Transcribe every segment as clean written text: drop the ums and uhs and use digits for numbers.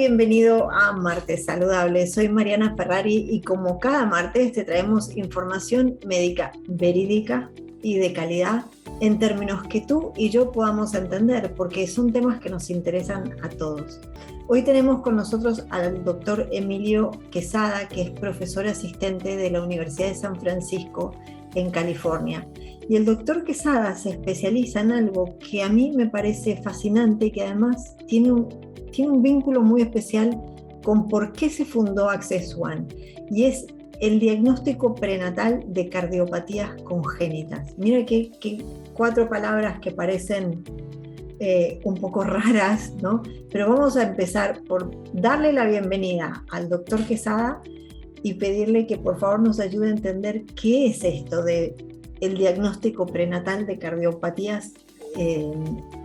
bienvenido a Martes Saludable. Soy Mariana Ferrari y como cada martes te traemos información médica verídica y de calidad en términos que tú y yo podamos entender, porque son temas que nos interesan a todos. Hoy tenemos con nosotros al doctor Emilio Quesada, que es profesor asistente de la Universidad de San Francisco en California. Y el doctor Quesada se especializa en algo que a mí me parece fascinante, que además tiene un vínculo muy especial con por qué se fundó Access One, y es el diagnóstico prenatal de cardiopatías congénitas. Mira que 4 palabras que parecen un poco raras, ¿no? Pero vamos a empezar por darle la bienvenida al doctor Quesada y pedirle que por favor nos ayude a entender qué es esto de el diagnóstico prenatal de cardiopatías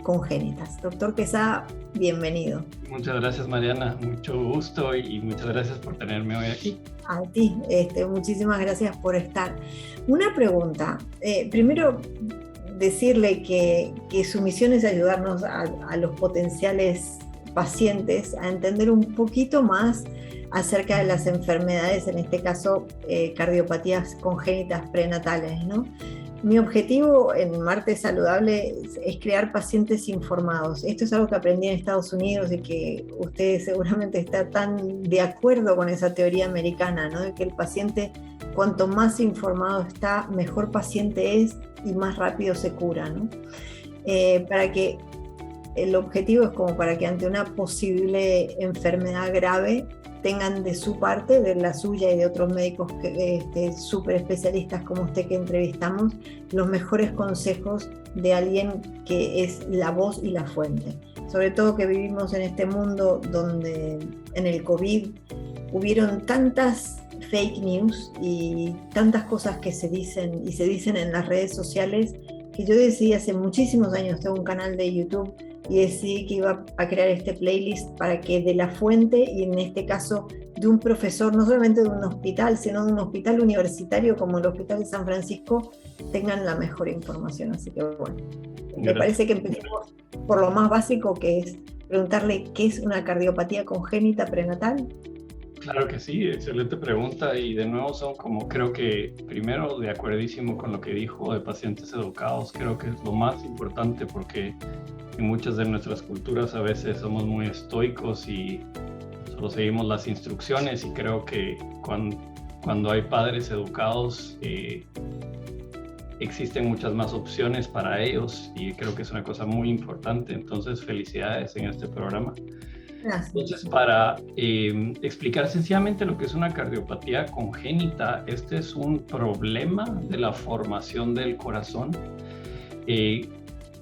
congénitas. Doctor Quesada, bienvenido. Muchas gracias, Mariana, mucho gusto y muchas gracias por tenerme hoy aquí. A ti, muchísimas gracias por estar. Una pregunta, primero decirle que su misión es ayudarnos a los potenciales pacientes a entender un poquito más acerca de las enfermedades, en este caso cardiopatías congénitas prenatales, ¿no? Mi objetivo en Martes Saludable es crear pacientes informados. Esto es algo que aprendí en Estados Unidos y que usted seguramente está tan de acuerdo con esa teoría americana, ¿no? De que el paciente, cuanto más informado está, mejor paciente es y más rápido se cura, ¿no? Para que el objetivo es como para que ante una posible enfermedad grave tengan de su parte, de la suya y de otros médicos súper especialistas como usted que entrevistamos, los mejores consejos de alguien que es la voz y la fuente. Sobre todo que vivimos en este mundo donde en el COVID hubieron tantas fake news y tantas cosas que se dicen en las redes sociales, que yo decidí hace muchísimos años, tengo un canal de YouTube, y decidí que iba a crear este playlist para que de la fuente, y en este caso de un profesor, no solamente de un hospital, sino de un hospital universitario como el Hospital de San Francisco, tengan la mejor información. Así que bueno, me parece que empecemos por lo más básico, que es preguntarle qué es una cardiopatía congénita prenatal. Claro que sí, excelente pregunta, y de nuevo son como, creo que primero de acuerdísimo con lo que dijo de pacientes educados. Creo que es lo más importante, porque en muchas de nuestras culturas a veces somos muy estoicos y solo seguimos las instrucciones, y creo que cuando hay padres educados existen muchas más opciones para ellos, y creo que es una cosa muy importante. Entonces, felicidades en este programa. Gracias. Entonces, para explicar sencillamente lo que es una cardiopatía congénita, este es un problema de la formación del corazón,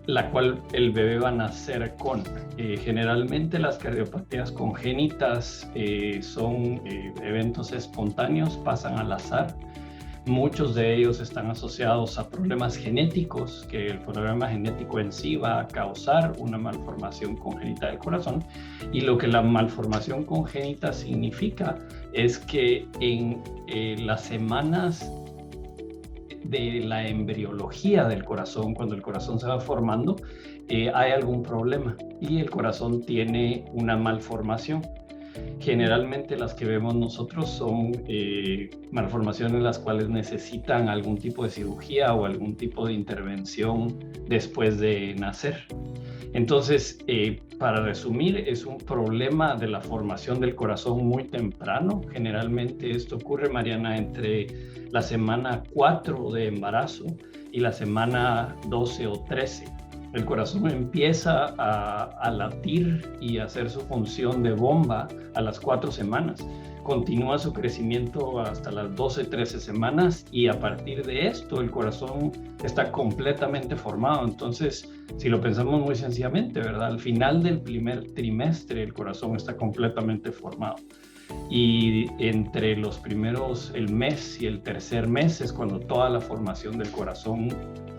la cual el bebé va a nacer con. Generalmente las cardiopatías congénitas son eventos espontáneos, pasan al azar. Muchos de ellos están asociados a problemas genéticos, que el problema genético en sí va a causar una malformación congénita del corazón. Y lo que la malformación congénita significa es que en las semanas de la embriología del corazón, cuando el corazón se va formando, hay algún problema y el corazón tiene una malformación. Generalmente las que vemos nosotros son malformaciones las cuales necesitan algún tipo de cirugía o algún tipo de intervención después de nacer. Entonces, para resumir, es un problema de la formación del corazón muy temprano. Generalmente esto ocurre, Mariana, entre la semana 4 de embarazo y la semana 12 o 13. El corazón empieza a latir y a hacer su función de bomba a las 4 semanas. Continúa su crecimiento hasta las 12, 13 semanas, y a partir de esto el corazón está completamente formado. Entonces, si lo pensamos muy sencillamente, ¿verdad? Al final del primer trimestre el corazón está completamente formado. Y entre los primeros, el mes y el tercer mes, es cuando toda la formación del corazón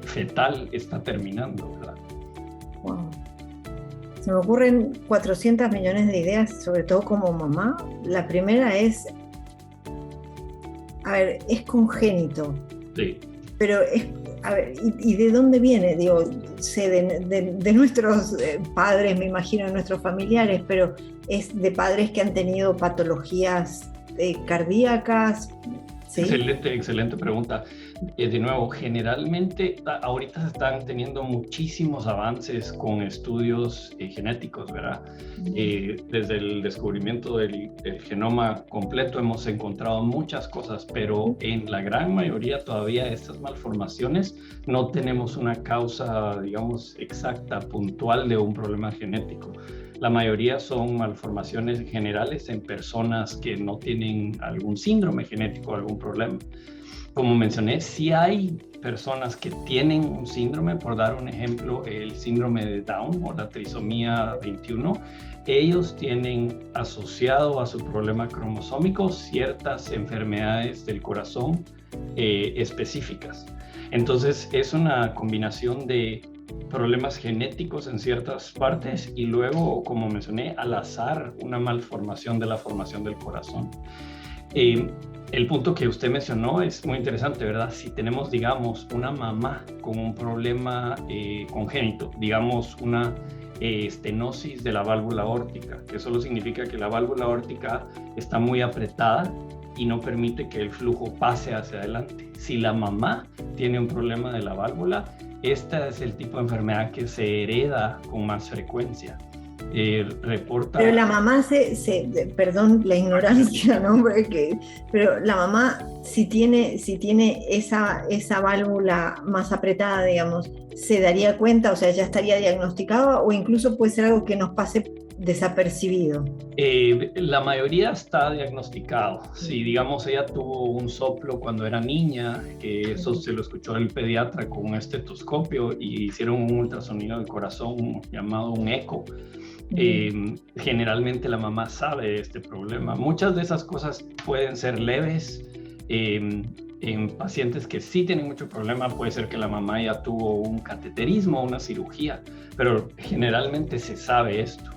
fetal está terminando, ¿verdad? Wow. Se me ocurren 400 millones de ideas, sobre todo como mamá. La primera es, a ver, es congénito. Sí. Pero A ver, ¿y de dónde viene? Digo, sé de nuestros padres, me imagino, de nuestros familiares, pero es de padres que han tenido patologías cardíacas, ¿sí? Excelente pregunta. De nuevo, generalmente ahorita se están teniendo muchísimos avances con estudios genéticos, ¿verdad? Desde el descubrimiento del genoma completo hemos encontrado muchas cosas, pero en la gran mayoría todavía de estas malformaciones no tenemos una causa, digamos, exacta, puntual de un problema genético. La mayoría son malformaciones generales en personas que no tienen algún síndrome genético, algún problema. Como mencioné, sí hay personas que tienen un síndrome, por dar un ejemplo, el síndrome de Down o la trisomía 21. Ellos tienen asociado a su problema cromosómico ciertas enfermedades del corazón específicas. Entonces, es una combinación de problemas genéticos en ciertas partes y luego, como mencioné, al azar, una malformación de la formación del corazón. El punto que usted mencionó es muy interesante, ¿verdad? Si tenemos, digamos, una mamá con un problema congénito, digamos, una estenosis de la válvula aórtica, que solo significa que la válvula aórtica está muy apretada y no permite que el flujo pase hacia adelante. Si la mamá tiene un problema de la válvula, este es el tipo de enfermedad que se hereda con más frecuencia. Reporta... Pero la mamá perdón la ignorancia, ¿no? Pero la mamá, si tiene esa válvula más apretada, digamos, ¿se daría cuenta? O sea, ¿ya estaría diagnosticada o incluso puede ser algo que nos pase desapercibido? La mayoría está diagnosticado. Si, digamos, ella tuvo un soplo cuando era niña, que eso se lo escuchó el pediatra con un estetoscopio y hicieron un ultrasonido del corazón llamado un eco. Generalmente la mamá sabe de este problema. Muchas de esas cosas pueden ser leves. En pacientes que sí tienen mucho problema, puede ser que la mamá ya tuvo un cateterismo, una cirugía, pero generalmente se sabe esto.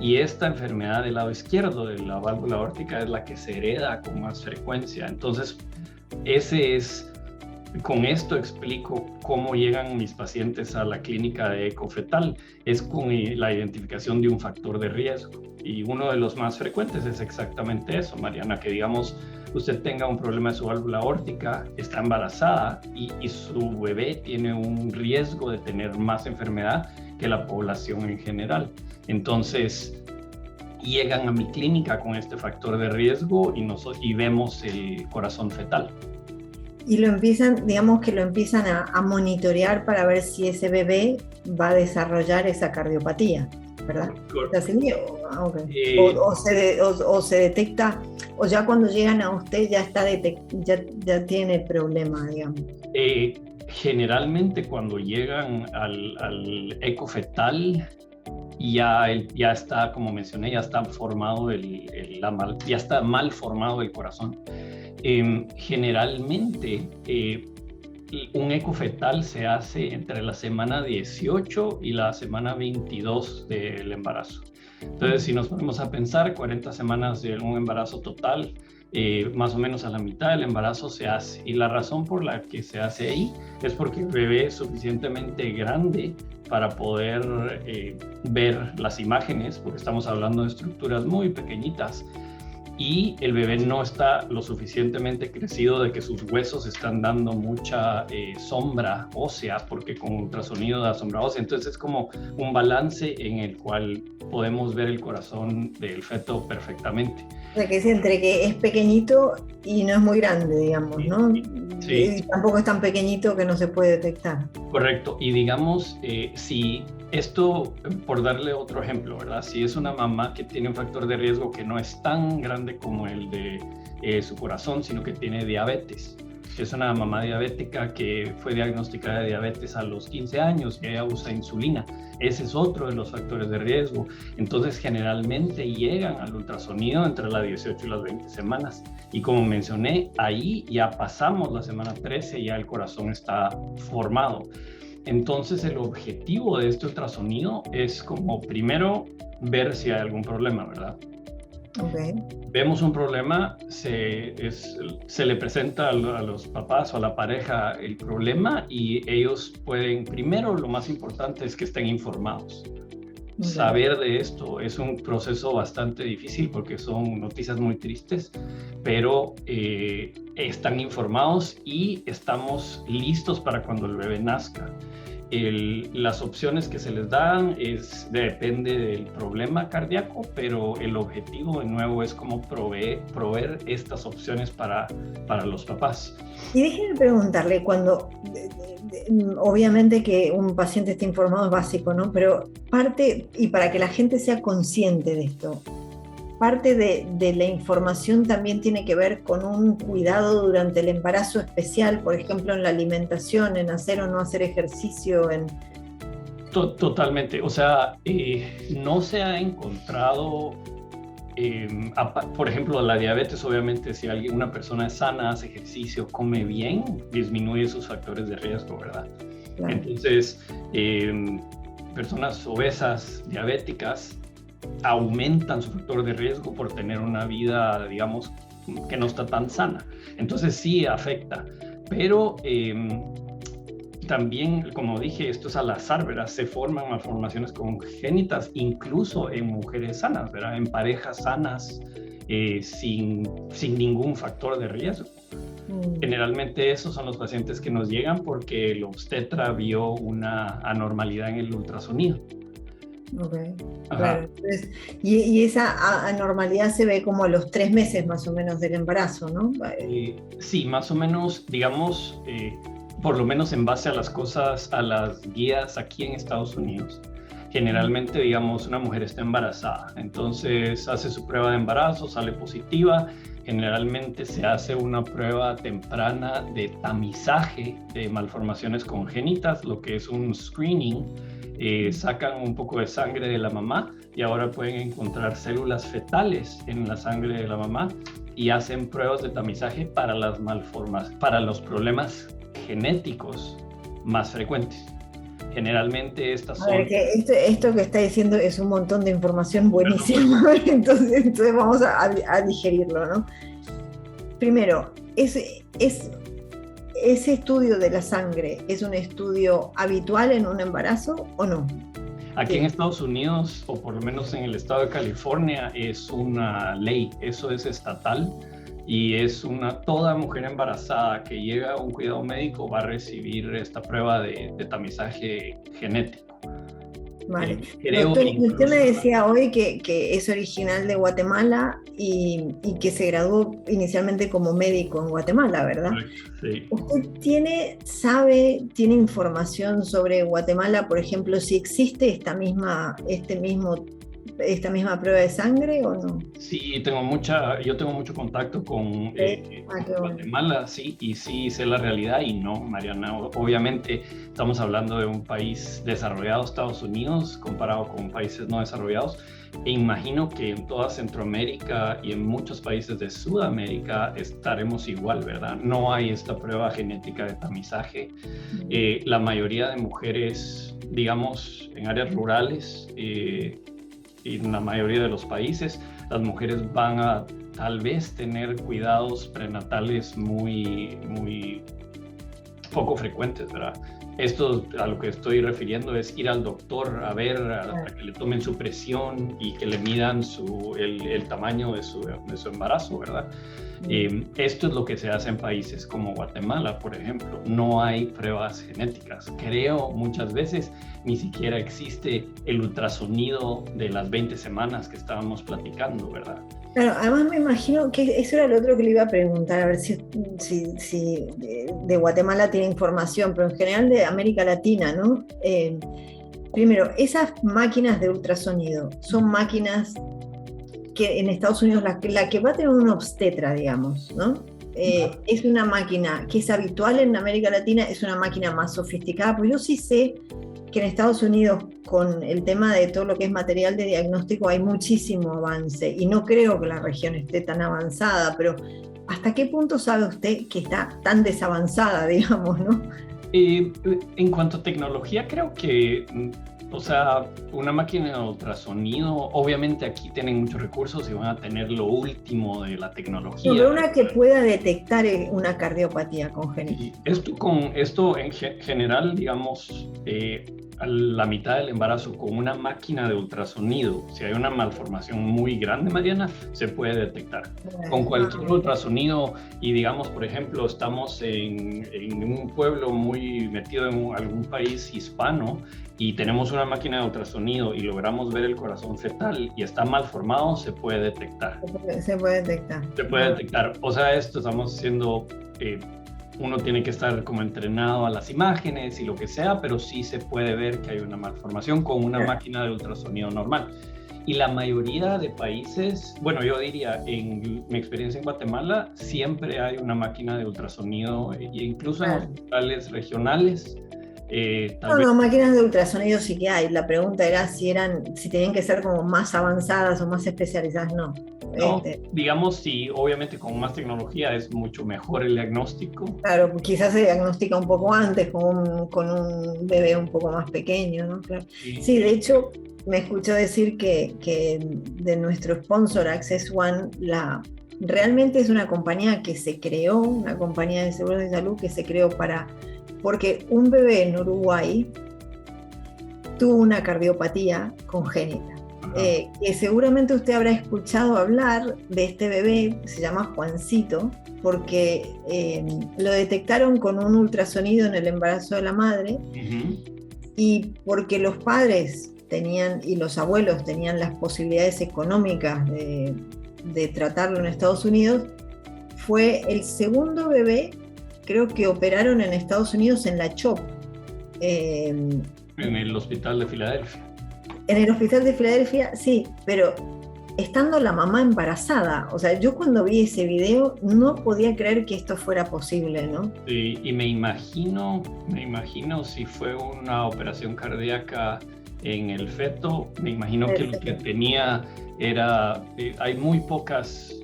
Y esta enfermedad del lado izquierdo de la válvula aórtica es la que se hereda con más frecuencia. Entonces, con esto explico cómo llegan mis pacientes a la clínica de eco fetal. Es con la identificación de un factor de riesgo. Y uno de los más frecuentes es exactamente eso, Mariana, que digamos, usted tenga un problema de su válvula aórtica, está embarazada y su bebé tiene un riesgo de tener más enfermedad que la población en general. Entonces, llegan a mi clínica con este factor de riesgo y vemos el corazón fetal. Y digamos que lo empiezan a monitorear para ver si ese bebé va a desarrollar esa cardiopatía, ¿verdad? ¿Así? Okay. O se detecta, o ya cuando llegan a usted ya tiene el problema, digamos. Generalmente cuando llegan al eco fetal, ya está, como mencioné, ya está formado ya está mal formado el corazón. Generalmente un eco fetal se hace entre la semana 18 y la semana 22 del embarazo. Entonces, si nos ponemos a pensar, 40 semanas de un embarazo total, más o menos a la mitad del embarazo se hace. Y la razón por la que se hace ahí es porque el bebé es suficientemente grande para poder ver las imágenes, porque estamos hablando de estructuras muy pequeñitas, y el bebé no está lo suficientemente crecido de que sus huesos están dando mucha sombra ósea, porque con ultrasonido da sombra ósea. Entonces es como un balance en el cual podemos ver el corazón del feto perfectamente. O sea, que es entre que es pequeñito y no es muy grande, digamos, ¿no? Sí. Y tampoco es tan pequeñito que no se puede detectar. Correcto. Y digamos, si esto, por darle otro ejemplo, ¿verdad? Si es una mamá que tiene un factor de riesgo que no es tan grande como el de su corazón, sino que tiene diabetes. Es una mamá diabética que fue diagnosticada de diabetes a los 15 años y ella usa insulina. Ese es otro de los factores de riesgo. Entonces, generalmente llegan al ultrasonido entre las 18 y las 20 semanas. Y como mencioné, ahí ya pasamos la semana 13 y ya el corazón está formado. Entonces, el objetivo de este ultrasonido es como primero ver si hay algún problema, ¿verdad? Okay. Vemos un problema, se le presenta a los papás o a la pareja el problema y ellos pueden, primero lo más importante es que estén informados. Okay. Saber de esto es un proceso bastante difícil porque son noticias muy tristes, pero están informados y estamos listos para cuando el bebé nazca. Las opciones que se les dan depende del problema cardíaco, pero el objetivo de nuevo es como proveer estas opciones para los papás. Y déjenme preguntarle, obviamente que un paciente esté informado es básico, ¿no? Pero y para que la gente sea consciente de esto, parte de la información también tiene que ver con un cuidado durante el embarazo especial, por ejemplo, en la alimentación, en hacer o no hacer ejercicio. Totalmente. O sea, no se ha encontrado, por ejemplo, la diabetes, obviamente, si una persona es sana, hace ejercicio, come bien, disminuye sus factores de riesgo, ¿verdad? Claro. Entonces, personas obesas, diabéticas, aumentan su factor de riesgo por tener una vida, digamos, que no está tan sana. Entonces sí afecta, pero también, como dije, esto es al azar, ¿verdad? Se forman malformaciones congénitas, incluso en mujeres sanas, ¿verdad? En parejas sanas, sin ningún factor de riesgo. Generalmente esos son los pacientes que nos llegan porque el obstetra vio una anormalidad en el ultrasonido. Ok, claro. Entonces, y esa anormalidad se ve como a los 3 meses más o menos del embarazo, ¿no? Sí, más o menos, digamos, por lo menos en base a las guías aquí en Estados Unidos. Generalmente, digamos, una mujer está embarazada, entonces hace su prueba de embarazo, sale positiva. Generalmente se hace una prueba temprana de tamizaje de malformaciones congénitas, lo que es un screening. Sacan un poco de sangre de la mamá y ahora pueden encontrar células fetales en la sangre de la mamá y hacen pruebas de tamizaje para para los problemas genéticos más frecuentes. Generalmente estas son... A ver, que esto que está diciendo es un montón de información buenísima, entonces vamos a digerirlo, ¿no? Primero, ¿ese estudio de la sangre es un estudio habitual en un embarazo o no? Aquí en Estados Unidos, o por lo menos en el estado de California, es una ley, eso es estatal, y toda mujer embarazada que llega a un cuidado médico va a recibir esta prueba de tamizaje genético. Vale. Usted me decía hoy que es original de Guatemala y que se graduó inicialmente como médico en Guatemala, ¿verdad? Sí. ¿Usted tiene información sobre Guatemala, por ejemplo, si existe esta misma prueba de sangre o no? Sí, yo tengo mucho contacto con Guatemala, sí, y sí sé la realidad y no, Mariana. Obviamente estamos hablando de un país desarrollado, Estados Unidos, comparado con países no desarrollados. E imagino que en toda Centroamérica y en muchos países de Sudamérica estaremos igual, ¿verdad? No hay esta prueba genética de tamizaje. La mayoría de mujeres, digamos, en áreas rurales, y en la mayoría de los países, las mujeres van a tal vez tener cuidados prenatales muy, muy poco frecuentes, ¿verdad? Esto a lo que estoy refiriendo es ir al doctor a ver, a que le tomen su presión y que le midan el tamaño de su embarazo, ¿verdad? Esto es lo que se hace en países como Guatemala, por ejemplo. No hay pruebas genéticas. Creo muchas veces ni siquiera existe el ultrasonido de las 20 semanas que estábamos platicando, ¿verdad? Claro, además me imagino que eso era lo otro que le iba a preguntar, a ver si de Guatemala tiene información, pero en general de América Latina, ¿no? Primero, esas máquinas de ultrasonido son máquinas que en Estados Unidos, la que va a tener un obstetra, digamos, ¿no? Es una máquina que es habitual en América Latina, es una máquina más sofisticada, porque yo sí sé que en Estados Unidos con el tema de todo lo que es material de diagnóstico hay muchísimo avance y no creo que la región esté tan avanzada, pero ¿hasta qué punto sabe usted que está tan desavanzada, digamos, ¿no? En cuanto a tecnología, creo que O sea, una máquina de ultrasonido, obviamente aquí tienen muchos recursos y van a tener lo último de la tecnología. No, pero una que pueda detectar una cardiopatía congénita. Y esto en general, digamos, a la mitad del embarazo, con una máquina de ultrasonido, si hay una malformación muy grande, Mariana, se puede detectar. Con cualquier ultrasonido, y digamos, por ejemplo, estamos en un pueblo muy metido en algún país hispano, y tenemos una máquina de ultrasonido y logramos ver el corazón fetal y está mal formado, se puede detectar. Se puede detectar. Se puede detectar. O sea, esto estamos haciendo, uno tiene que estar como entrenado a las imágenes y lo que sea, pero sí se puede ver que hay una malformación con una máquina de ultrasonido normal. Y la mayoría de países, bueno, yo diría, en mi experiencia en Guatemala, siempre hay una máquina de ultrasonido, e incluso en hospitales regionales. No, máquinas de ultrasonido sí que hay. La pregunta era si tenían que ser como más avanzadas o más especializadas. No. No, digamos, sí, obviamente con más tecnología es mucho mejor el diagnóstico. Claro, quizás se diagnostica un poco antes con un bebé un poco más pequeño, ¿no? Claro. Sí, de hecho, me escuchó decir que de nuestro sponsor Access One, realmente es una compañía que se creó, una compañía de seguros de salud que se creó porque un bebé en Uruguay tuvo una cardiopatía congénita. Que seguramente usted habrá escuchado hablar de este bebé, se llama Juancito, porque lo detectaron con un ultrasonido en el embarazo de la madre, y porque los padres y los abuelos tenían las posibilidades económicas de tratarlo en Estados Unidos. Fue el segundo bebé, creo que operaron en Estados Unidos en la CHOP. En el hospital de Filadelfia. En el hospital de Filadelfia, sí, pero estando la mamá embarazada. O sea, yo cuando vi ese video no podía creer que esto fuera posible, ¿no? Sí, y me imagino si fue una operación cardíaca en el feto, me imagino que lo que tenía era, hay muy pocos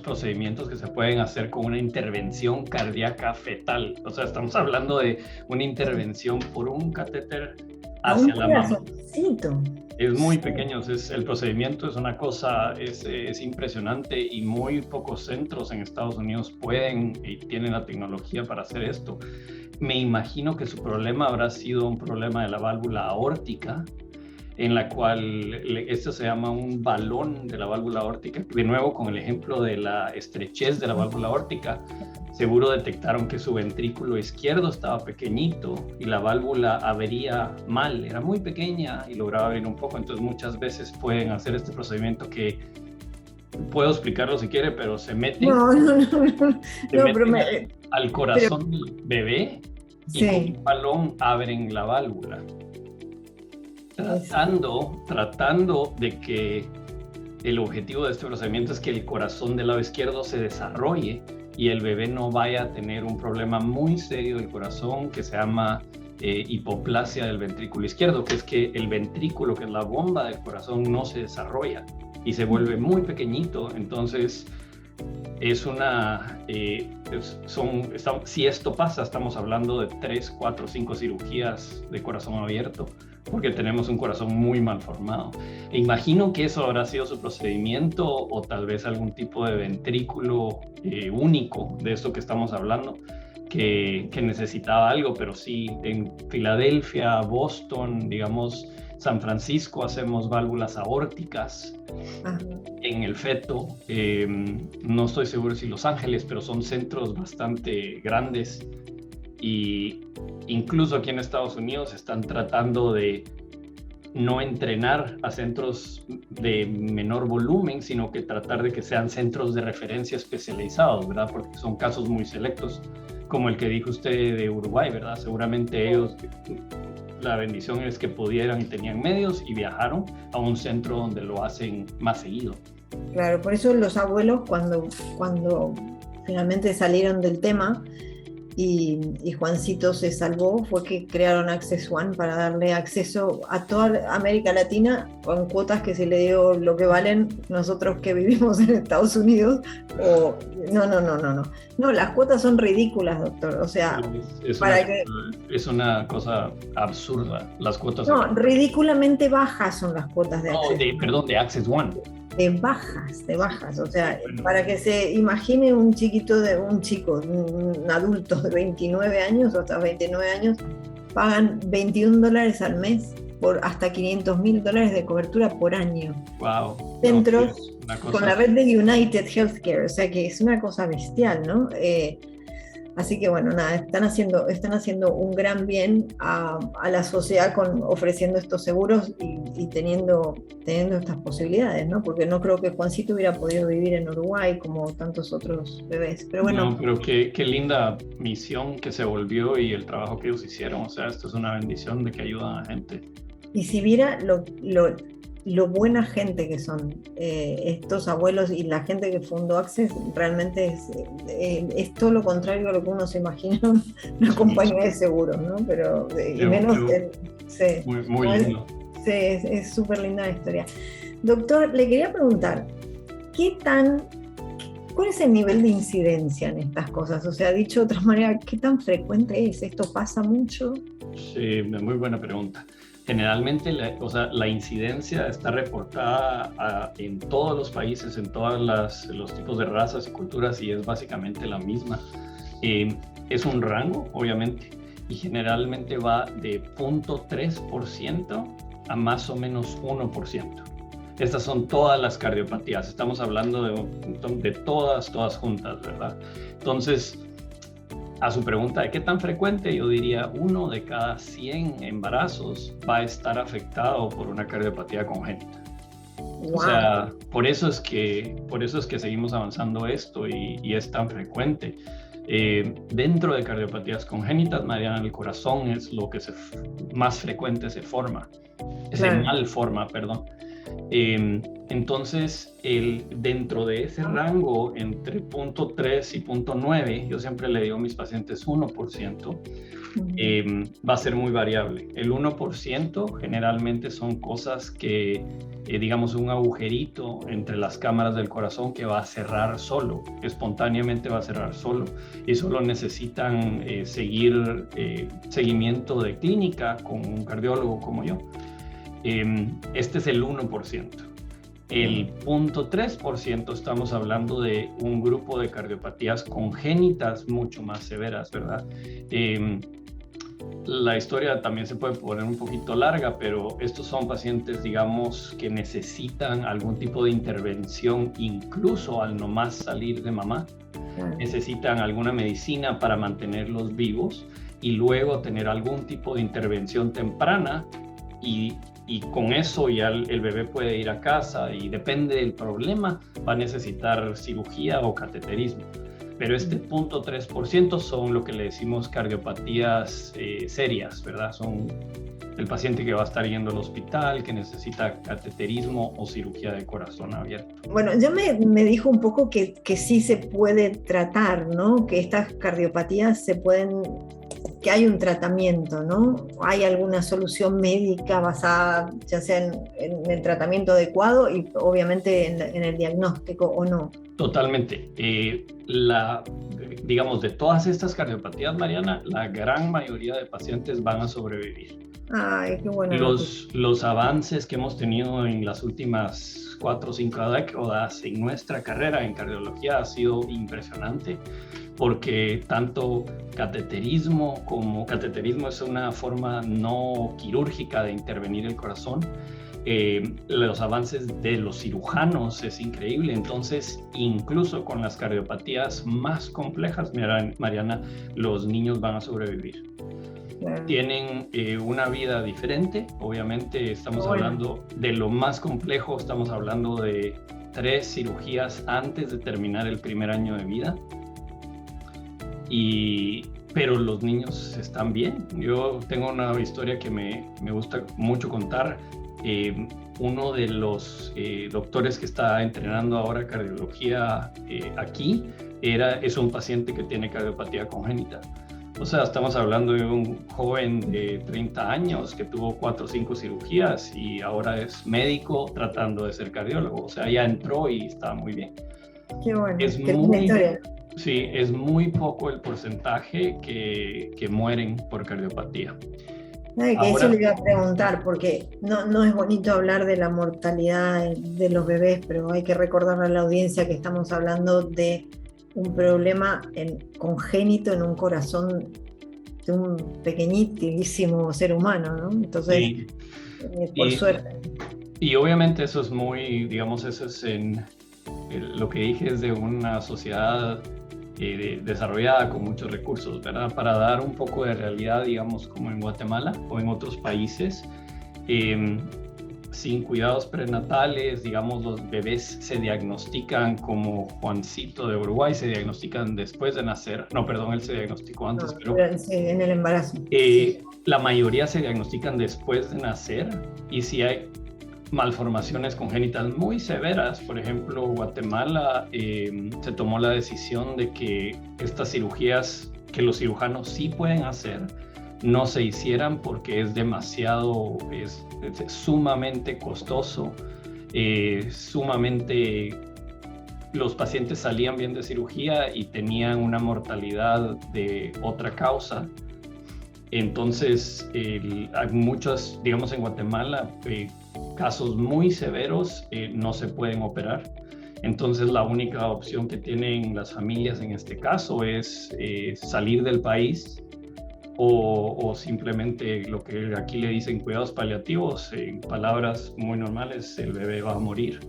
procedimientos que se pueden hacer con una intervención cardíaca fetal. O sea, estamos hablando de una intervención por un catéter hacia la mamá. Es muy pequeño, el procedimiento es una cosa, es impresionante, y muy pocos centros en Estados Unidos pueden y tienen la tecnología para hacer esto. Me imagino que su problema habrá sido un problema de la válvula aórtica, en la cual esto se llama un balón de la válvula aórtica. De nuevo, con el ejemplo de la estrechez de la válvula aórtica, seguro detectaron que su ventrículo izquierdo estaba pequeñito y la válvula abría mal, era muy pequeña y lograba abrir un poco. Entonces muchas veces pueden hacer este procedimiento que puedo explicarlo si quiere, pero se meten al corazón del bebé y con un balón abren la válvula. Tratando de que el objetivo de este procedimiento es que el corazón del lado izquierdo se desarrolle y el bebé no vaya a tener un problema muy serio del corazón que se llama hipoplasia del ventrículo izquierdo, que es que el ventrículo, que es la bomba del corazón, no se desarrolla y se vuelve muy pequeñito. Entonces si esto pasa, estamos hablando de 3, 4, 5 cirugías de corazón abierto, porque tenemos un corazón muy mal formado. E imagino que eso habrá sido su procedimiento, o tal vez algún tipo de ventrículo único de esto que estamos hablando, que necesitaba algo. Pero sí, en Filadelfia, Boston, digamos, San Francisco, hacemos válvulas aórticas en el feto. No estoy seguro si Los Ángeles, pero son centros bastante grandes. Y incluso aquí en Estados Unidos están tratando de no entrenar a centros de menor volumen, sino que tratar de que sean centros de referencia especializados, ¿verdad? Porque son casos muy selectos, como el que dijo usted de Uruguay, ¿verdad? Seguramente ellos, la bendición es que pudieran y tenían medios y viajaron a un centro donde lo hacen más seguido. Claro, por eso los abuelos cuando finalmente salieron del tema y Juancito se salvó fue que crearon Access One para darle acceso a toda América Latina con cuotas que se le dio lo que valen nosotros que vivimos en Estados Unidos. O, no, las cuotas son ridículas, doctor. O sea, es una cosa absurda, las cuotas. No, ridículamente bajas son las cuotas de Access. De Access One. De bajas, o sea, para que se imagine un adulto de 29 años o hasta 29 años, pagan $21 al mes por hasta $500,000 de cobertura por año. Wow. Centros con la red de United Healthcare, o sea que es una cosa bestial, ¿no? Así que bueno, nada, están haciendo un gran bien a la sociedad ofreciendo estos seguros y teniendo estas posibilidades, ¿no? Porque no creo que Juancito hubiera podido vivir en Uruguay como tantos otros bebés. Pero bueno. No, pero qué linda misión que se volvió y el trabajo que ellos hicieron. O sea, esto es una bendición de que ayudan a gente. Y si viera lo buena gente que son estos abuelos y la gente que fundó Access, realmente es todo lo contrario a lo que uno se imagina una compañía de seguros, ¿no? Pero muy lindo. Sí, es súper linda la historia. Doctor, le quería preguntar, ¿cuál es el nivel de incidencia en estas cosas? O sea, dicho de otra manera, ¿qué tan frecuente es? ¿Esto pasa mucho? Sí, muy buena pregunta. Generalmente la incidencia está reportada en todos los países, en todos los tipos de razas y culturas, y es básicamente la misma. Es un rango, obviamente, y generalmente va de 0.3% a más o menos 1%. Estas son todas las cardiopatías, estamos hablando de todas juntas, ¿verdad? Entonces, a su pregunta de qué tan frecuente, yo diría 1 de cada 100 embarazos va a estar afectado por una cardiopatía congénita. Wow. O sea, por eso es que seguimos avanzando esto y es tan frecuente. Dentro de cardiopatías congénitas, Mariana, el corazón es lo que más frecuente se malforma, perdón. Entonces, dentro de ese rango entre 0.3 y 0.9, yo siempre le digo a mis pacientes 1%, va a ser muy variable. El 1% generalmente son cosas que, digamos, un agujerito entre las cámaras del corazón que va a cerrar solo, espontáneamente va a cerrar solo, y solo necesitan seguimiento de clínica con un cardiólogo como yo. Este es el 1%. El 0.3% estamos hablando de un grupo de cardiopatías congénitas mucho más severas, ¿verdad? La historia también se puede poner un poquito larga, pero estos son pacientes, digamos, que necesitan algún tipo de intervención incluso al nomás salir de mamá. Necesitan alguna medicina para mantenerlos vivos y luego tener algún tipo de intervención temprana y con eso ya el bebé puede ir a casa y depende del problema, va a necesitar cirugía o cateterismo. Pero este 0.3% son lo que le decimos cardiopatías serias, ¿verdad? Son el paciente que va a estar yendo al hospital, que necesita cateterismo o cirugía de corazón abierto. Bueno, ya me dijo un poco que sí se puede tratar, ¿no? Que estas cardiopatías que hay un tratamiento, ¿no? ¿Hay alguna solución médica basada ya sea en el tratamiento adecuado y obviamente en el diagnóstico o no? Totalmente. Digamos, de todas estas cardiopatías, Mariana, la gran mayoría de pacientes van a sobrevivir. Ay, qué bueno. Los avances que hemos tenido en las últimas 4 o 5 décadas en nuestra carrera en cardiología ha sido impresionante, porque tanto cateterismo es una forma no quirúrgica de intervenir el corazón. Los avances de los cirujanos es increíble. Entonces, incluso con las cardiopatías más complejas, Mariana, los niños van a sobrevivir. Tienen una vida diferente. Obviamente estamos hablando de lo más complejo, estamos hablando de 3 cirugías antes de terminar el primer año de vida. Pero los niños están bien. Yo tengo una historia que me gusta mucho contar. Uno de los doctores que está entrenando ahora cardiología aquí es un paciente que tiene cardiopatía congénita. O sea, estamos hablando de un joven de 30 años que tuvo 4 o 5 cirugías y ahora es médico tratando de ser cardiólogo. O sea, ya entró y está muy bien. Qué bueno, Es qué linda historia. sí, es muy poco el porcentaje que mueren por cardiopatía. Ay, que eso Ahora, le iba a preguntar, porque no es bonito hablar de la mortalidad de los bebés, pero hay que recordarle a la audiencia que estamos hablando de un problema congénito en un corazón de un pequeñísimo ser humano, ¿no? Entonces, sí, por y, suerte. y obviamente eso es muy, digamos, eso es lo que dije es de una sociedad desarrollada con muchos recursos, ¿verdad? Para dar un poco de realidad, digamos, como en Guatemala o en otros países, sin cuidados prenatales, digamos, los bebés se diagnostican como Juancito de Uruguay, se diagnostican después de nacer. No, perdón, él se diagnosticó antes, pero Sí, en el embarazo. Sí. la mayoría se diagnostican después de nacer, y si hay malformaciones congénitas muy severas, por ejemplo, Guatemala se tomó la decisión de que estas cirugías que los cirujanos sí pueden hacer, no se hicieran porque es demasiado, es sumamente costoso, sumamente, los pacientes salían bien de cirugía y tenían una mortalidad de otra causa. Entonces, hay muchos, digamos en Guatemala, casos muy severos no se pueden operar. Entonces, la única opción que tienen las familias en este caso es salir del país o simplemente lo que aquí le dicen cuidados paliativos. En palabras muy normales, el bebé va a morir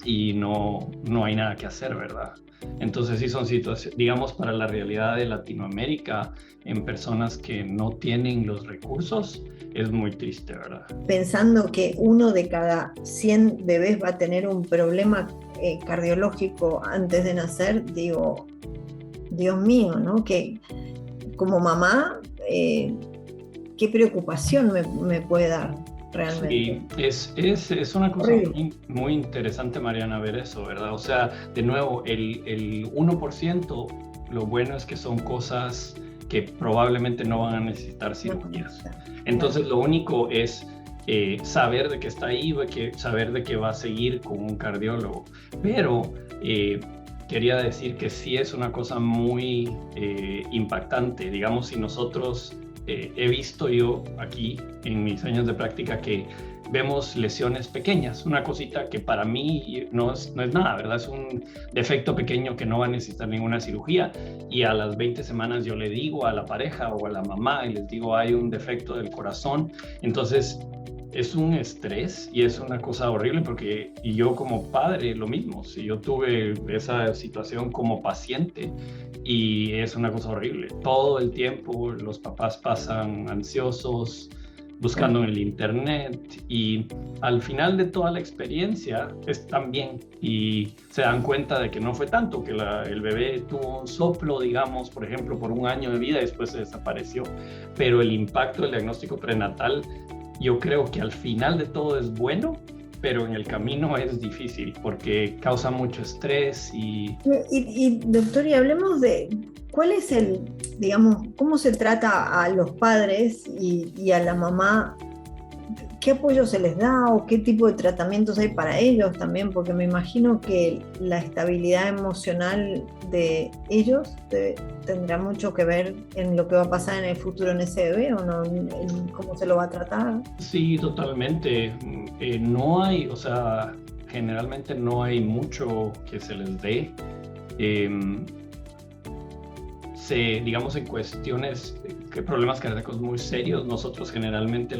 y no hay nada que hacer, ¿verdad? Entonces sí son situaciones, digamos, para la realidad de Latinoamérica, en personas que no tienen los recursos, es muy triste, ¿verdad? Pensando que 1 de cada 100 bebés va a tener un problema cardiológico antes de nacer, digo, Dios mío, ¿no? Que como mamá, qué preocupación me puede dar realmente. Sí, es una cosa muy, muy interesante, Mariana, ver eso, ¿verdad? O sea, de nuevo, el 1%, lo bueno es que son cosas que probablemente no van a necesitar cirugías. Entonces, lo único es saber de que está ahí, saber de que va a seguir con un cardiólogo. Pero quería decir que sí es una cosa muy impactante. Digamos, si nosotros... he visto yo aquí en mis años de práctica que vemos lesiones pequeñas, una cosita que para mí no es nada, ¿verdad? Es un defecto pequeño que no va a necesitar ninguna cirugía, y a las 20 semanas yo le digo a la pareja o a la mamá y les digo hay un defecto del corazón. Entonces es un estrés y es una cosa horrible, porque y yo como padre lo mismo, si yo tuve esa situación como paciente, y es una cosa horrible. Todo el tiempo los papás pasan ansiosos, buscando en el internet, y al final de toda la experiencia están bien y se dan cuenta de que no fue tanto, que el bebé tuvo un soplo, digamos, por ejemplo, por 1 año de vida y después se desapareció. Pero el impacto del diagnóstico prenatal, yo creo que al final de todo es bueno, pero en el camino es difícil porque causa mucho estrés Y doctor, y hablemos de cuál es digamos, cómo se trata a los padres y a la mamá, qué apoyo se les da o qué tipo de tratamientos hay para ellos también, porque me imagino que la estabilidad emocional de ellos tendrá mucho que ver en lo que va a pasar en el futuro en ese bebé, o no, en cómo se lo va a tratar. Sí, totalmente. No hay, o sea, generalmente no hay mucho que se les dé. Digamos, en cuestiones, problemas cardíacos muy serios, nosotros generalmente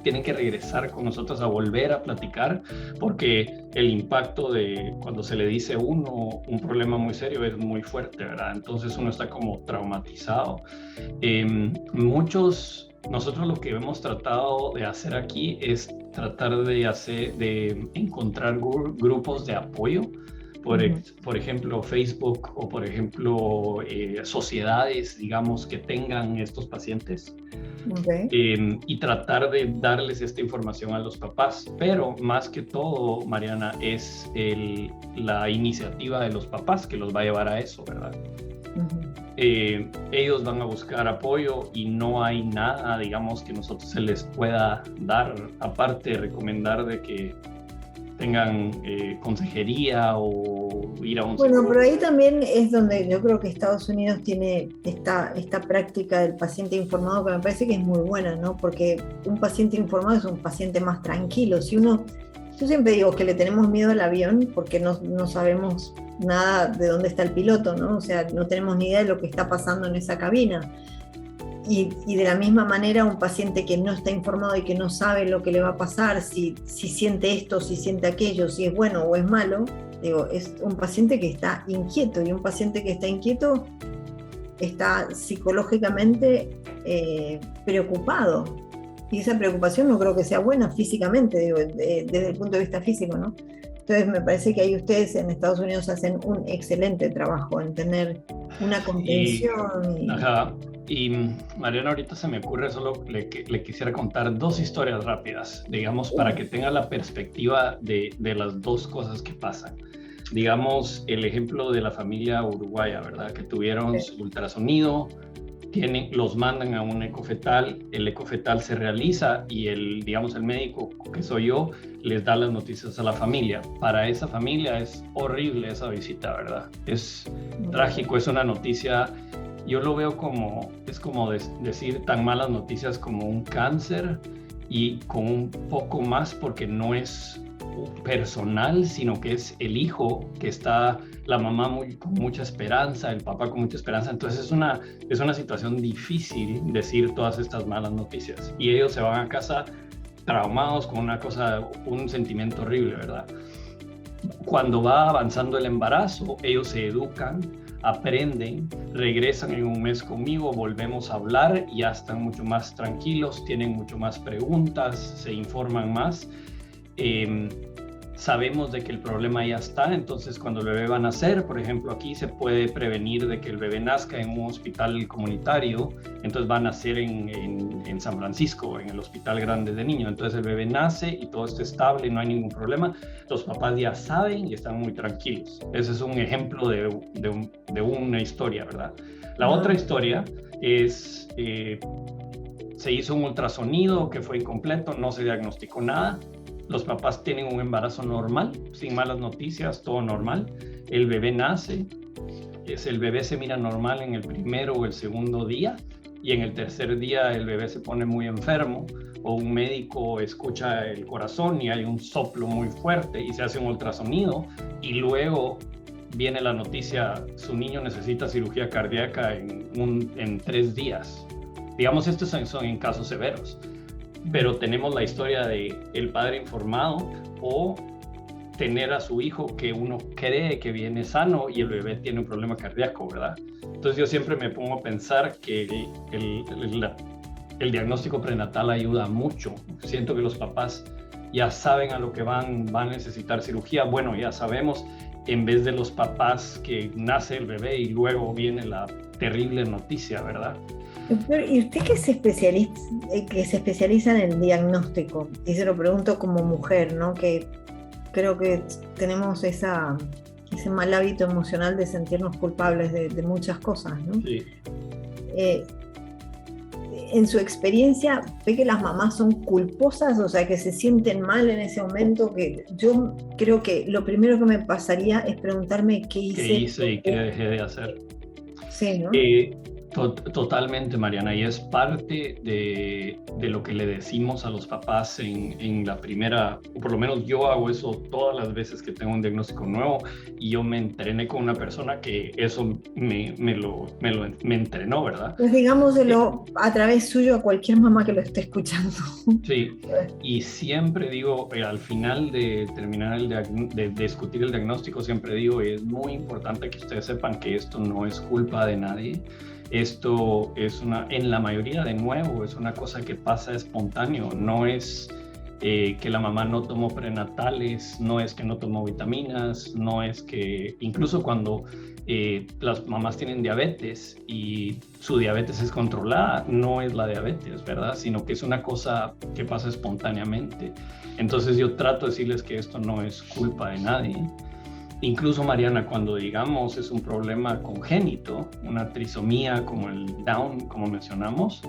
tienen que regresar con nosotros a volver a platicar, porque el impacto de cuando se le dice a uno un problema muy serio es muy fuerte, ¿verdad? Entonces uno está como traumatizado. Nosotros lo que hemos tratado de hacer aquí es tratar de encontrar grupos de apoyo. Por ejemplo, Facebook, o por ejemplo, sociedades, digamos, que tengan estos pacientes. Okay. Y tratar de darles esta información a los papás. Pero más que todo, Mariana, es la iniciativa de los papás que los va a llevar a eso, ¿verdad? ellos van a buscar apoyo y no hay nada, digamos, que nosotros se les pueda dar, aparte de recomendar de que tengan consejería o ir a un Bueno, psicólogo. pero ahí también es donde yo creo que Estados Unidos tiene esta práctica del paciente informado que me parece que es muy buena, ¿no? Porque un paciente informado es un paciente más tranquilo. Yo siempre digo que le tenemos miedo al avión porque no sabemos nada de dónde está el piloto, ¿no? O sea, no tenemos ni idea de lo que está pasando en esa cabina. Y de la misma manera, un paciente que no está informado y que no sabe lo que le va a pasar, si siente esto, si siente aquello, si es bueno o es malo, digo, es un paciente que está inquieto, y un paciente que está inquieto está psicológicamente preocupado. Y esa preocupación no creo que sea buena físicamente, digo, desde el punto de vista físico, ¿no? Entonces me parece que ahí ustedes en Estados Unidos hacen un excelente trabajo en tener una contención. Ajá. Y Mariana, ahorita se me ocurre, solo le quisiera contar 2 historias rápidas, digamos, para que tenga la perspectiva de las 2 cosas que pasan. Digamos, el ejemplo de la familia uruguaya, ¿verdad? Que tuvieron su ultrasonido, los mandan a un ecofetal, el ecofetal se realiza y el médico, que soy yo, les da las noticias a la familia. Para esa familia es horrible esa visita, ¿verdad? Es trágico, es una noticia. Yo lo veo es como decir tan malas noticias como un cáncer, y con un poco más porque no es personal, sino que es el hijo que está, la mamá con mucha esperanza, el papá con mucha esperanza. Entonces es una situación difícil decir todas estas malas noticias. Y ellos se van a casa traumados con un sentimiento horrible, ¿verdad? Cuando va avanzando el embarazo, ellos se educan, aprenden, regresan en un mes conmigo, volvemos a hablar, ya están mucho más tranquilos, tienen mucho más preguntas, se informan más. Sabemos de que el problema ya está, entonces cuando el bebé va a nacer, por ejemplo, aquí se puede prevenir de que el bebé nazca en un hospital comunitario, entonces va a nacer en San Francisco, en el Hospital Grande de Niños. Entonces el bebé nace y todo está estable, no hay ningún problema, los papás ya saben y están muy tranquilos. Ese es un ejemplo de una historia, ¿verdad? La otra historia es, se hizo un ultrasonido que fue incompleto, no se diagnosticó nada. Los papás tienen un embarazo normal, sin malas noticias, todo normal. El bebé nace, el bebé se mira normal en el primero o el segundo día, y en el tercer día el bebé se pone muy enfermo, o un médico escucha el corazón y hay un soplo muy fuerte y se hace un ultrasonido, y luego viene la noticia: su niño necesita cirugía cardíaca en 3 días. Digamos, estos son en casos severos. Pero tenemos la historia de el padre informado, o tener a su hijo que uno cree que viene sano y el bebé tiene un problema cardíaco, ¿verdad? Entonces yo siempre me pongo a pensar que el diagnóstico prenatal ayuda mucho. Siento que los papás ya saben a lo que van a necesitar cirugía. Bueno, ya sabemos, en vez de los papás que nace el bebé y luego viene la terrible noticia, ¿verdad? ¿Y usted que se especializa en el diagnóstico? Y se lo pregunto como mujer, ¿no? Que creo que tenemos ese mal hábito emocional de sentirnos culpables de muchas cosas, ¿no? Sí. En su experiencia, ¿ve que las mamás son culposas? O sea, que se sienten mal en ese momento. Que yo creo que lo primero que me pasaría es preguntarme qué hice y qué dejé de hacer. Sí, ¿no? Totalmente, Mariana, y es parte de lo que le decimos a los papás en la primera, o por lo menos yo hago eso todas las veces que tengo un diagnóstico nuevo, y yo me entrené con una persona que eso me entrenó, ¿verdad? Pues digámoslo a través suyo a cualquier mamá que lo esté escuchando. Sí, y siempre digo, al final de terminar de discutir el diagnóstico, siempre digo, es muy importante que ustedes sepan que esto no es culpa de nadie. Esto es en la mayoría, de nuevo, es una cosa que pasa espontáneo. No es que la mamá no tomó prenatales, no es que no tomó vitaminas, no es que, incluso cuando las mamás tienen diabetes y su diabetes es controlada, no es la diabetes, ¿verdad? Sino que es una cosa que pasa espontáneamente. Entonces yo trato de decirles que esto no es culpa de nadie. incluso, Mariana, cuando digamos es un problema congénito, una trisomía como el Down, como mencionamos,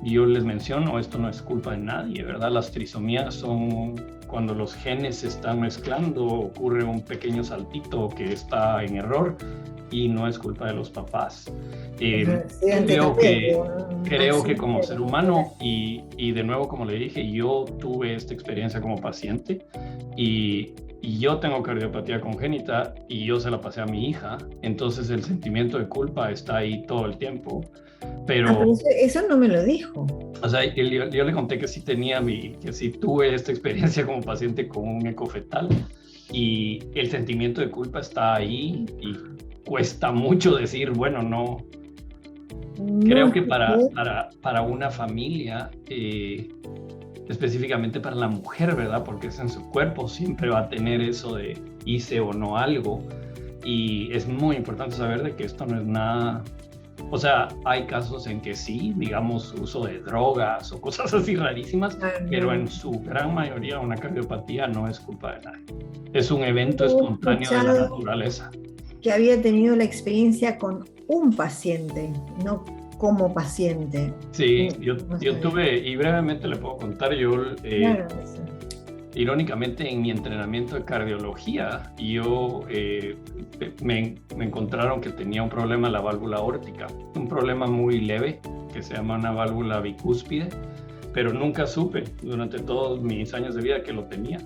yo les menciono, esto no es culpa de nadie, ¿verdad? Las trisomías son cuando los genes se están mezclando, ocurre un pequeño saltito que está en error y no es culpa de los papás. Creo que como ser humano, y de nuevo, como le dije, yo tuve esta experiencia como paciente y yo tengo cardiopatía congénita y yo se la pasé a mi hija, entonces el sentimiento de culpa está ahí todo el tiempo. Pero eso no me lo dijo. O sea, yo le conté que sí que sí tuve esta experiencia como paciente con un ecofetal y el sentimiento de culpa está ahí y cuesta mucho decir, bueno, no. Creo que para una familia, específicamente para la mujer, ¿verdad? Porque es en su cuerpo, siempre va a tener eso de hice o no algo. Y es muy importante saber de que esto no es nada. O sea, hay casos en que sí, digamos, uso de drogas o cosas así rarísimas, pero en su gran mayoría una cardiopatía no es culpa de nadie. Es un evento espontáneo de la naturaleza. Que había tenido la experiencia con un paciente, no como paciente. Sí, yo tuve, y brevemente le puedo contar, irónicamente en mi entrenamiento de cardiología, me encontraron que tenía un problema en la válvula aórtica, un problema muy leve que se llama una válvula bicúspide, pero nunca supe durante todos mis años de vida que lo tenía.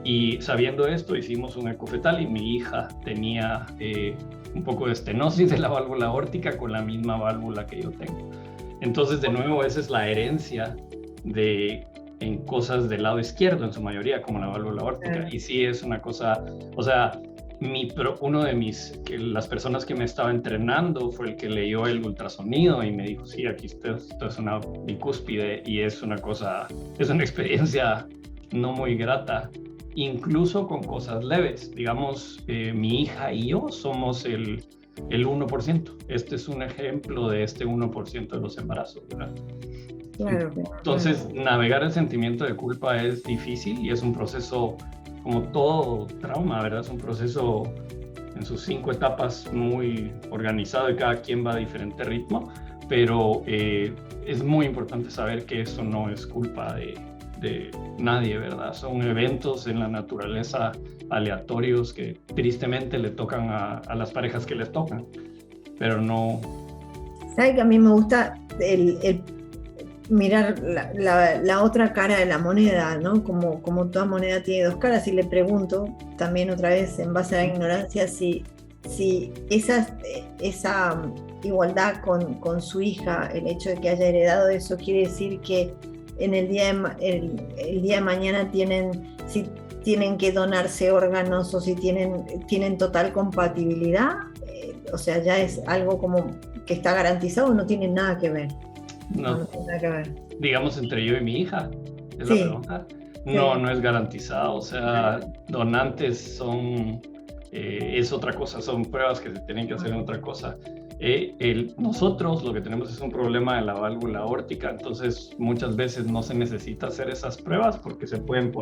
Y sabiendo esto, hicimos un ecofetal y mi hija tenía un poco de estenosis de la válvula aórtica con la misma válvula que yo tengo. Entonces, de nuevo, esa es la herencia en cosas del lado izquierdo, en su mayoría, como la válvula aórtica. Y sí es una cosa, o sea, las personas que me estaba entrenando fue el que leyó el ultrasonido y me dijo, sí, aquí esto es una bicúspide y es una experiencia no muy grata, incluso con cosas leves. Digamos, mi hija y yo somos el 1%. Este es un ejemplo de este 1% de los embarazos, ¿verdad? Claro. Entonces, navegar el sentimiento de culpa es difícil y es un proceso, como todo trauma, ¿verdad? Es un proceso en sus 5 etapas muy organizado y cada quien va a diferente ritmo, pero es muy importante saber que eso no es culpa de nadie, ¿verdad? Son eventos en la naturaleza aleatorios que tristemente le tocan a las parejas que les tocan, pero no. ¿Sabe que a mí me gusta el mirar la otra cara de la moneda, ¿no? Como toda moneda tiene dos caras, y le pregunto también otra vez en base a la ignorancia si esa igualdad con su hija, el hecho de que haya heredado eso, quiere decir que en el día de mañana si tienen que donarse órganos o si tienen total compatibilidad, o sea, ya es algo como que está garantizado, no tiene nada que ver. No tiene nada que ver. Digamos, entre yo y mi hija, es sí, la pregunta. No es garantizado, o sea, donantes es otra cosa, son pruebas que se tienen que hacer en otra cosa. Nosotros lo que tenemos es un problema de la válvula aórtica, entonces muchas veces no se necesita hacer esas pruebas porque se pueden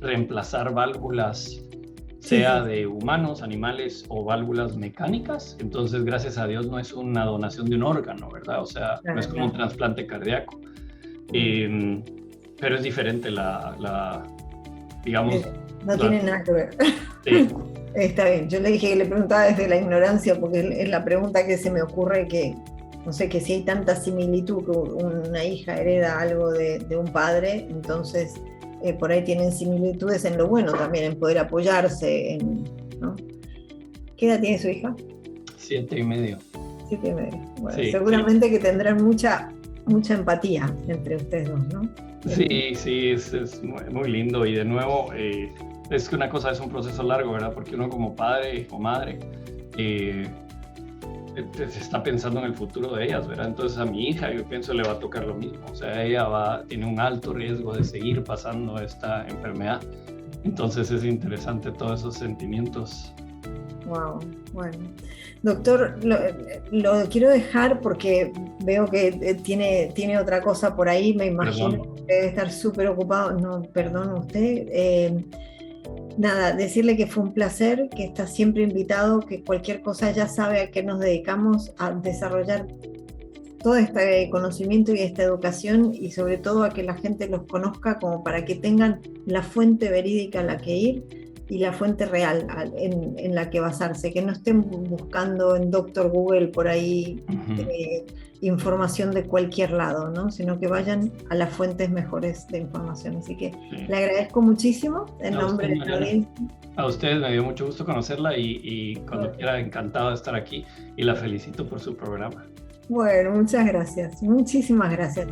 reemplazar válvulas, sea de humanos, animales o válvulas mecánicas. Entonces, gracias a Dios, no es una donación de un órgano, ¿verdad? O sea, no es como un trasplante cardíaco. Pero es diferente digamos. No tiene nada que ver. Sí. Está bien, yo le dije que le preguntaba desde la ignorancia porque es la pregunta que se me ocurre, que no sé, que si hay tanta similitud que una hija hereda algo de un padre, entonces por ahí tienen similitudes en lo bueno también, en poder apoyarse, ¿no? ¿Qué edad tiene su hija? 7,5. 7,5. Bueno, sí, seguramente que tendrán mucha empatía entre ustedes dos, ¿no? Sí, es muy, muy lindo, y de nuevo es que una cosa es un proceso largo, ¿verdad? Porque uno como padre o madre se está pensando en el futuro de ellas, ¿verdad? Entonces a mi hija yo pienso le va a tocar lo mismo, o sea, ella tiene un alto riesgo de seguir pasando esta enfermedad, entonces es interesante todos esos sentimientos. Wow, bueno. Doctor, lo quiero dejar porque veo que tiene otra cosa por ahí, me imagino que debe estar súper ocupado. No, perdón usted. Nada, decirle que fue un placer, que está siempre invitado, que cualquier cosa ya sabe a qué nos dedicamos, a desarrollar todo este conocimiento y esta educación, y sobre todo a que la gente los conozca como para que tengan la fuente verídica a la que ir y la fuente real en la que basarse, que no estén buscando en Doctor Google por ahí información de cualquier lado, ¿no? Sino que vayan a las fuentes mejores de información. Así que le agradezco muchísimo en nombre de la audiencia. A ustedes me dio mucho gusto conocerla y cuando quiera, encantado de estar aquí, y la felicito por su programa. Bueno, muchas gracias, muchísimas gracias.